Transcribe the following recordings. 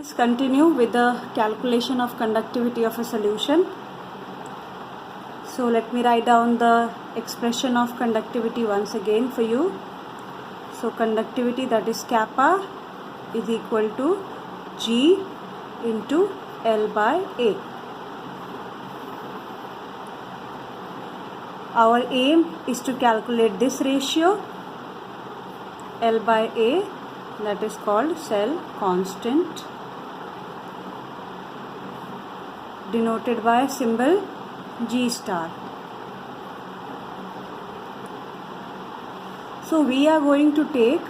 Let's continue with the calculation of conductivity of a solution. So let me write down the expression of conductivity once again for you. So conductivity, that is kappa, is equal to G into L by A. Our aim is to calculate this ratio, L by A, that is called cell constant, denoted by symbol G star. So we are going to take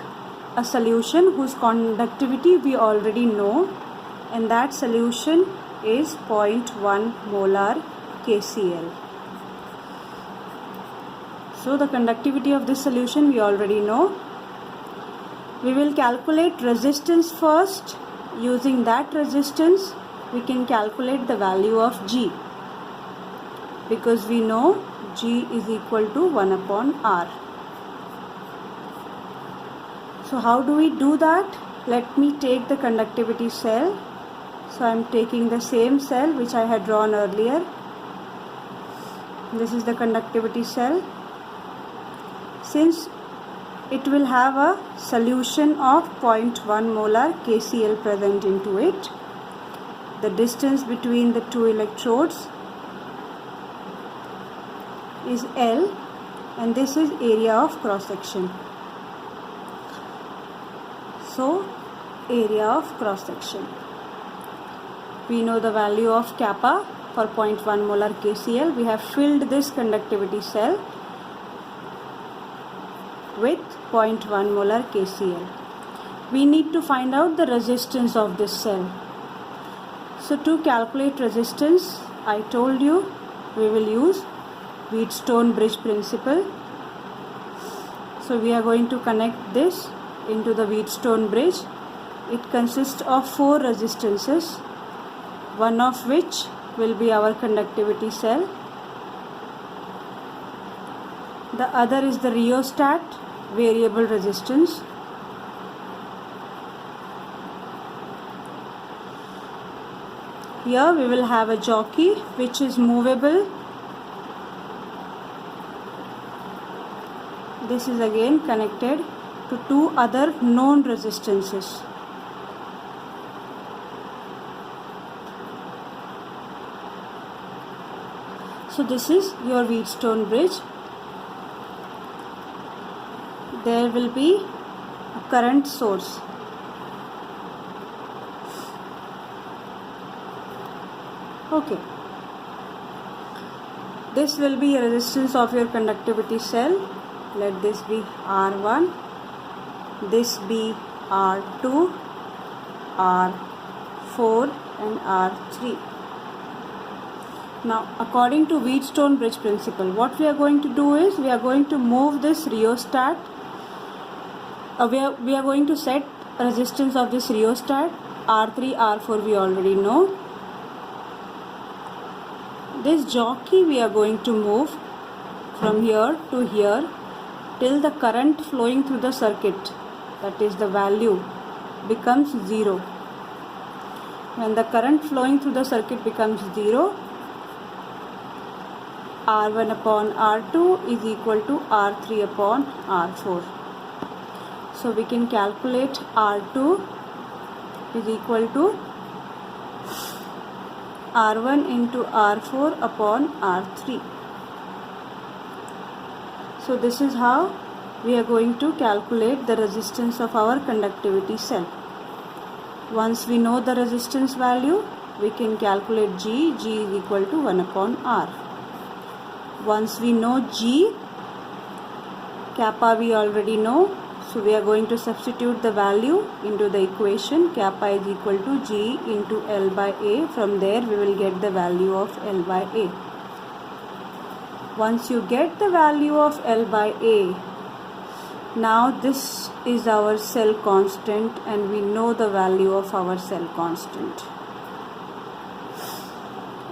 a solution whose conductivity we already know, and that solution is 0.1 molar KCl. So the conductivity of this solution we already know. We will calculate resistance first. Using that resistance, we can calculate the value of G, because we know G is equal to 1 upon R. So how do we do that? Let me take the conductivity cell. So I am taking the same cell which I had drawn earlier. This is the conductivity cell. Since it will have a solution of 0.1 molar KCl present into it, the distance between the two electrodes is L, and this is area of cross section. So area of cross section. We know the value of kappa for 0.1 molar KCl. We have filled this conductivity cell with 0.1 molar KCl. We need to find out the resistance of this cell. So to calculate resistance, I told you we will use Wheatstone bridge principle. So we are going to connect this into the Wheatstone bridge. It consists of 4 resistances, one of which will be our conductivity cell. The other is the rheostat, variable resistance. Here we will have a jockey which is movable. This is again connected to 2 other known resistances. So this is your Wheatstone bridge. There will be a current source. Okay. This will be a resistance of your conductivity cell. Let this be R1, this be R2, R4 and R3. Now according to Wheatstone bridge principle, what we are going to do is we are going to move this rheostat. We are going to set resistance of this rheostat. R3, R4 we already know. This jockey we are going to move from here to here till the current flowing through the circuit, that is the value, becomes 0. When the current flowing through the circuit becomes 0, R1 upon R2 is equal to R3 upon R4. So we can calculate R2 is equal to R1 into R4 upon R3. So this is how we are going to calculate the resistance of our conductivity cell. Once we know the resistance value, we can calculate G. G is equal to 1 upon R. Once we know G, kappa we already know. So we are going to substitute the value into the equation. Kappa is equal to G into L by A. From there we will get the value of L by A. Once you get the value of L by A, now this is our cell constant, and we know the value of our cell constant.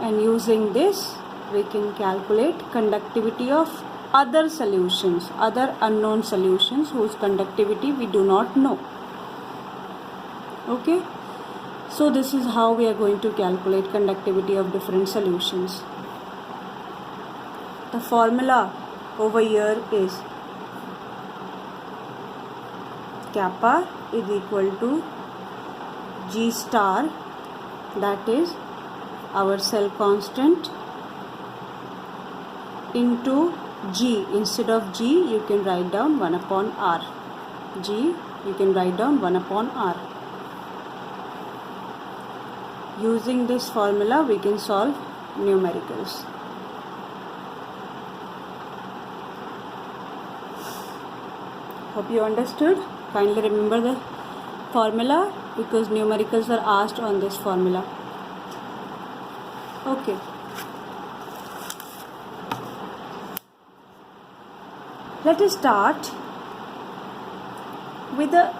And using this, we can calculate conductivity of other solutions, other unknown solutions whose conductivity we do not know. Okay. So this is how we are going to calculate conductivity of different solutions. The formula over here is kappa is equal to G star, that is our cell constant, into G. Instead of G you can write down 1 upon R. G you can write down 1 upon R. Using this formula we can solve numericals. Hope you understood. Kindly remember the formula because numericals are asked on this formula. Okay. Let us start with a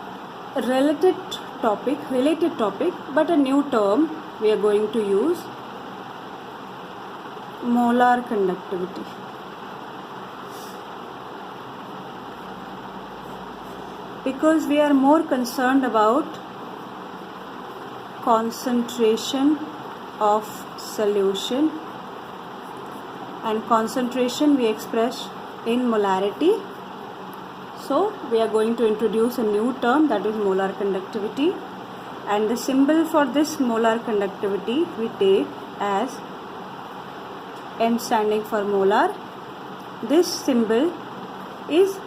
related topic, but a new term we are going to use: molar conductivity. Because we are more concerned about concentration of solution, and concentration we express in molarity. So we are going to introduce a new term, that is molar conductivity, and the symbol for this molar conductivity we take as M standing for molar. This symbol is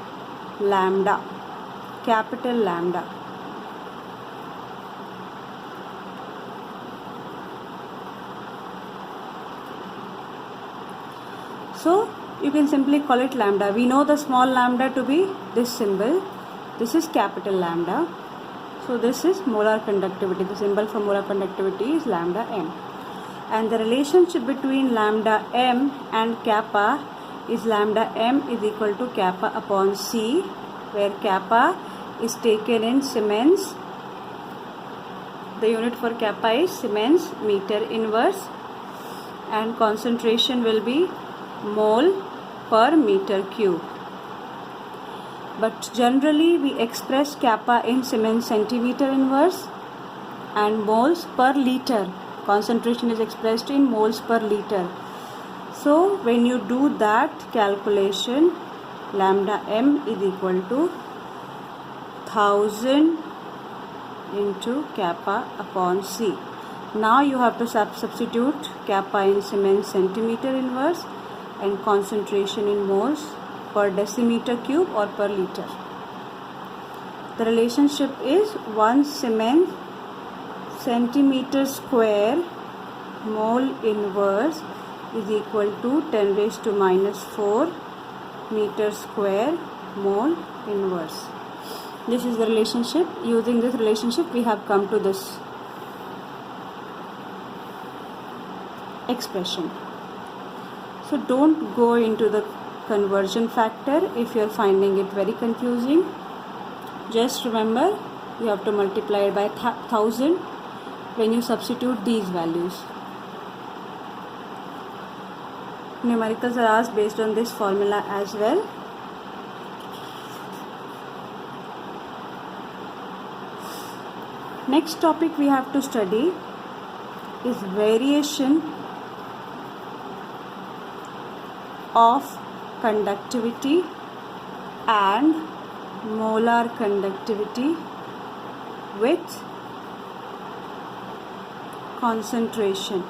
lambda, capital lambda. So you can simply call it lambda. We know the small lambda to be this symbol. This is capital lambda. So this is molar conductivity. The symbol for molar conductivity is lambda m. And the relationship between lambda m and kappa is lambda m is equal to kappa upon C, where kappa is taken in Siemens. The unit for kappa is Siemens meter inverse, and concentration will be mole per meter cube. But generally we express kappa in Siemens centimeter inverse, and moles per liter. Concentration is expressed in moles per liter. So when you do that calculation, lambda m is equal to 1000 into kappa upon C. Now you have to substitute kappa in Siemens centimeter inverse and concentration in moles per decimeter cube or per liter. The relationship is 1 Siemens centimeter square mole inverse is equal to 10 raised to minus 4 meter square mole inverse. This is the relationship. Using this relationship we have come to this expression. So don't go into the conversion factor if you are finding it very confusing. Just remember you have to multiply it by 1000 when you substitute these values. Numericals are asked based on this formula as well. Next topic we have to study is variation of conductivity and molar conductivity with concentration.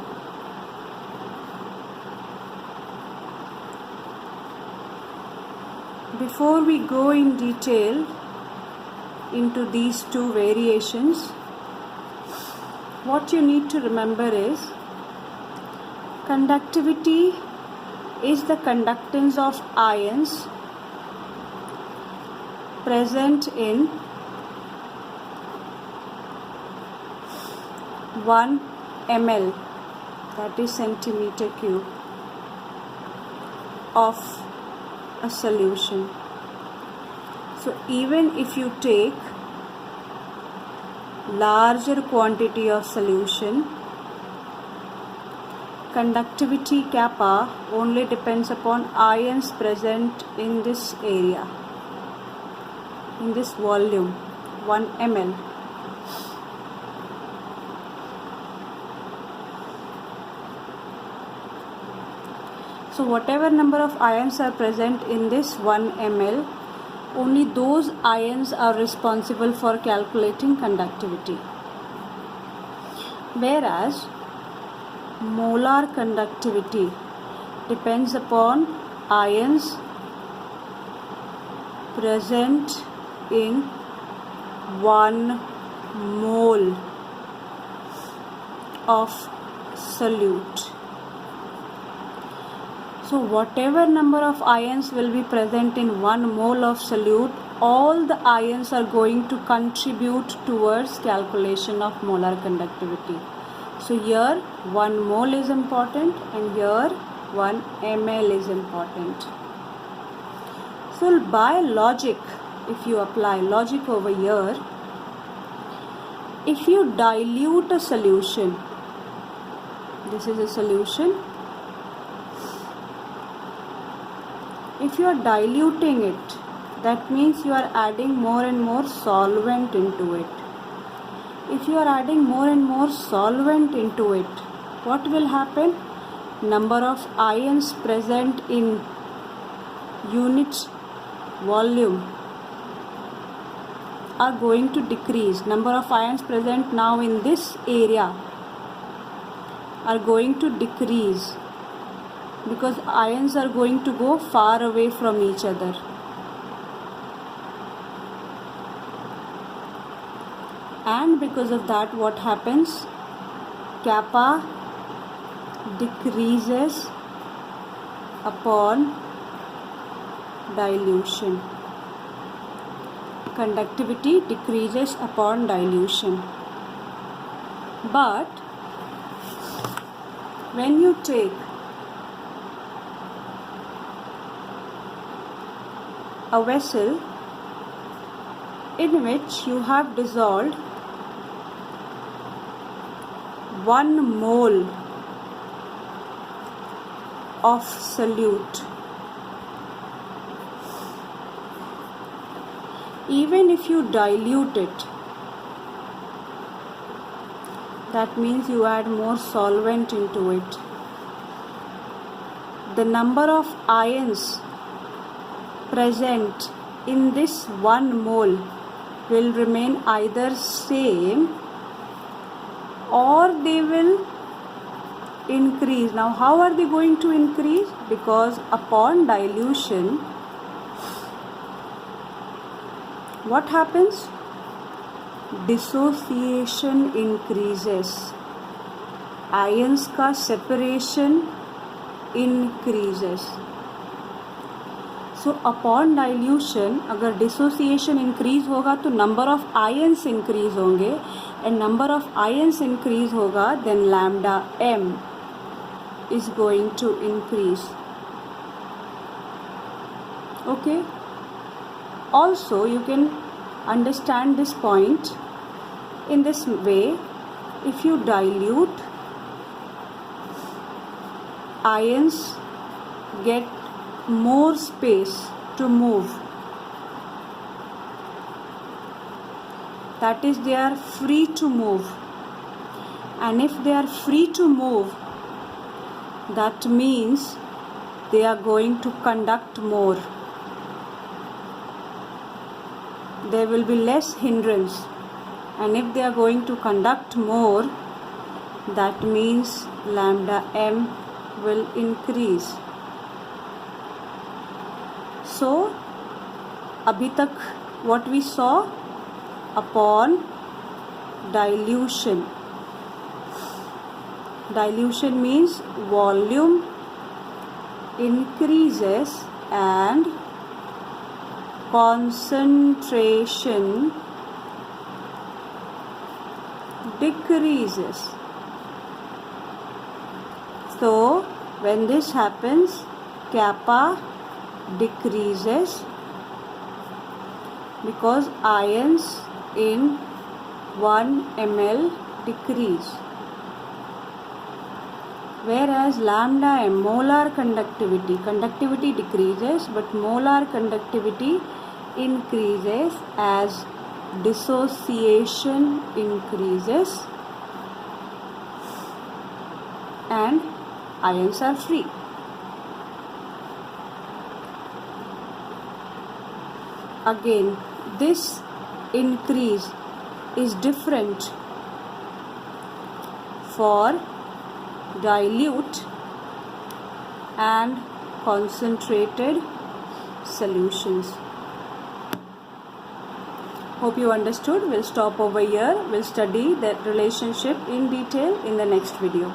Before we go in detail into these two variations, what you need to remember is conductivity is the conductance of ions present in 1 ml, that is centimeter cube, of a solution. So even if you take larger quantity of solution, conductivity kappa only depends upon ions present in this area, in this volume, 1 ml. So whatever number of ions are present in this 1 ml, only those ions are responsible for calculating conductivity. Whereas molar conductivity depends upon ions present in 1 mole of solute. So whatever number of ions will be present in 1 mole of solute, all the ions are going to contribute towards calculation of molar conductivity. So here 1 mole is important and here 1 ml is important. So by logic, if you apply logic over here, if you dilute a solution, this is a solution, if you are diluting it, that means you are adding more and more solvent into it. If you are adding more and more solvent into it, what will happen? Number of ions present in unit volume are going to decrease. Number of ions present now in this area are going to decrease because ions are going to go far away from each other. And because of that, what happens? Kappa decreases upon dilution. Conductivity decreases upon dilution. But when you take a vessel in which you have dissolved 1 mole of solute, even if you dilute it, that means you add more solvent into it, the number of ions present in this 1 mole will remain either same or they will increase. Now how are they going to increase? Because upon dilution, what happens? Dissociation increases. Ions का separation increases. So upon dilution, अगर dissociation increase होगा तो number of ions increase होंगे, and number of ions increase होगा, then lambda m is going to increase. Okay. Also, you can understand this point in this way. If you dilute, ions get more space to move. That is, they are free to move. And if they are free to move, that means they are going to conduct more. There will be less hindrance. And if they are going to conduct more, that means lambda m will increase. So, abhi tak what we saw, upon dilution. Dilution means volume increases and concentration decreases. So, when this happens, kappa decreases because ions in 1 ml decrease. Whereas lambda m, molar conductivity decreases, but molar conductivity increases as dissociation increases and ions are free. Again, this increase is different for dilute and concentrated solutions. Hope you understood. We'll stop over here. We'll study that relationship in detail in the next video.